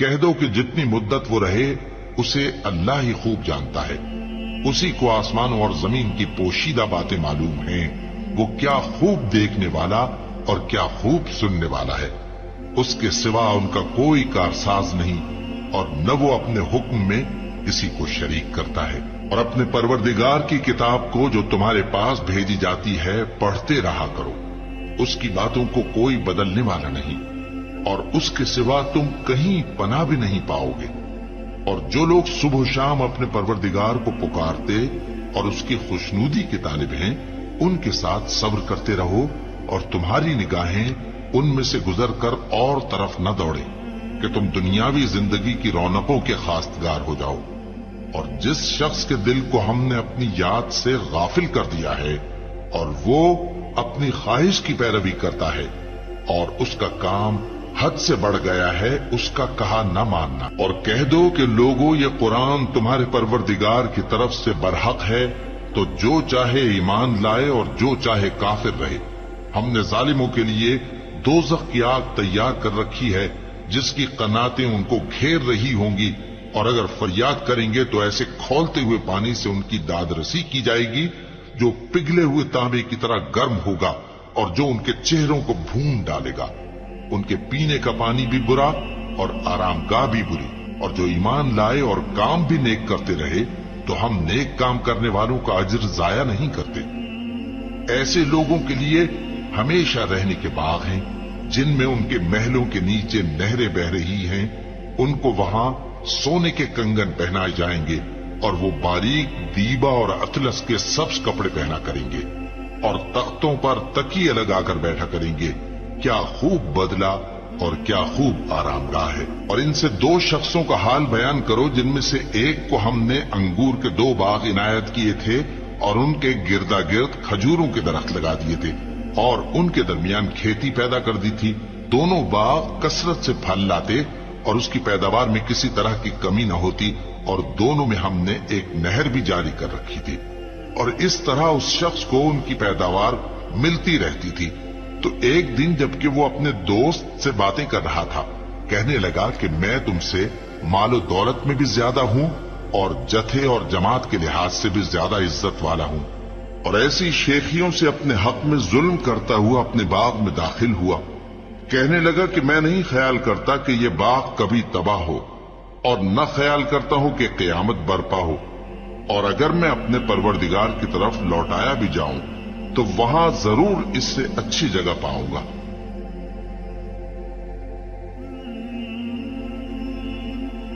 کہہ دو کہ جتنی مدت وہ رہے اسے اللہ ہی خوب جانتا ہے، اسی کو آسمانوں اور زمین کی پوشیدہ باتیں معلوم ہیں، وہ کیا خوب دیکھنے والا اور کیا خوب سننے والا ہے۔ اس کے سوا ان کا کوئی کارساز نہیں، اور نہ وہ اپنے حکم میں کسی کو شریک کرتا ہے۔ اور اپنے پروردگار کی کتاب کو جو تمہارے پاس بھیجی جاتی ہے پڑھتے رہا کرو، اس کی باتوں کو کوئی بدلنے والا نہیں، اور اس کے سوا تم کہیں پناہ بھی نہیں پاؤ گے۔ اور جو لوگ صبح و شام اپنے پروردگار کو پکارتے اور اس کی خوشنودی کے طالب ہیں، ان کے ساتھ صبر کرتے رہو، اور تمہاری نگاہیں ان میں سے گزر کر اور طرف نہ دوڑے کہ تم دنیاوی زندگی کی رونقوں کے خواستگار ہو جاؤ۔ اور جس شخص کے دل کو ہم نے اپنی یاد سے غافل کر دیا ہے اور وہ اپنی خواہش کی پیروی کرتا ہے اور اس کا کام حد سے بڑھ گیا ہے، اس کا کہا نہ ماننا۔ اور کہہ دو کہ لوگو یہ قرآن تمہارے پروردگار کی طرف سے برحق ہے، تو جو چاہے ایمان لائے اور جو چاہے کافر رہے۔ ہم نے ظالموں کے لیے دوزخ کی آگ تیار کر رکھی ہے جس کی قناتیں ان کو گھیر رہی ہوں گی، اور اگر فریاد کریں گے تو ایسے کھولتے ہوئے پانی سے ان کی داد رسی کی جائے گی جو پگھلے ہوئے تانبے کی طرح گرم ہوگا اور جو ان کے چہروں کو بھون ڈالے گا۔ ان کے پینے کا پانی بھی برا اور آرام گاہ بھی بری۔ اور جو ایمان لائے اور کام بھی نیک کرتے رہے تو ہم نیک کام کرنے والوں کا اجر ضائع نہیں کرتے۔ ایسے لوگوں کے لیے ہمیشہ رہنے کے باغ ہیں جن میں ان کے محلوں کے نیچے نہریں بہ رہی ہیں، ان کو وہاں سونے کے کنگن پہنائے جائیں گے، اور وہ باریک دیبا اور اطلس کے سبز کپڑے پہنا کریں گے، اور تختوں پر تکیے لگا کر بیٹھا کریں گے۔ کیا خوب بدلہ اور کیا خوب آرام گاہ ہے۔ اور ان سے دو شخصوں کا حال بیان کرو جن میں سے ایک کو ہم نے انگور کے 2 باغ عنایت کیے تھے اور ان کے گردا گرد کھجوروں کے درخت لگا دیے تھے، اور ان کے درمیان کھیتی پیدا کر دی تھی۔ دونوں باغ کثرت سے پھل لاتے اور اس کی پیداوار میں کسی طرح کی کمی نہ ہوتی، اور دونوں میں ہم نے ایک نہر بھی جاری کر رکھی تھی، اور اس طرح اس شخص کو ان کی پیداوار ملتی رہتی تھی۔ تو ایک دن جبکہ وہ اپنے دوست سے باتیں کر رہا تھا، کہنے لگا کہ میں تم سے مال و دولت میں بھی زیادہ ہوں اور جتھے اور جماعت کے لحاظ سے بھی زیادہ عزت والا ہوں، اور ایسی شیخیوں سے اپنے حق میں ظلم کرتا ہوا اپنے باغ میں داخل ہوا۔ کہنے لگا کہ میں نہیں خیال کرتا کہ یہ باغ کبھی تباہ ہو، اور نہ خیال کرتا ہوں کہ قیامت برپا ہو، اور اگر میں اپنے پروردگار کی طرف لوٹایا بھی جاؤں تو وہاں ضرور اس سے اچھی جگہ پاؤں گا۔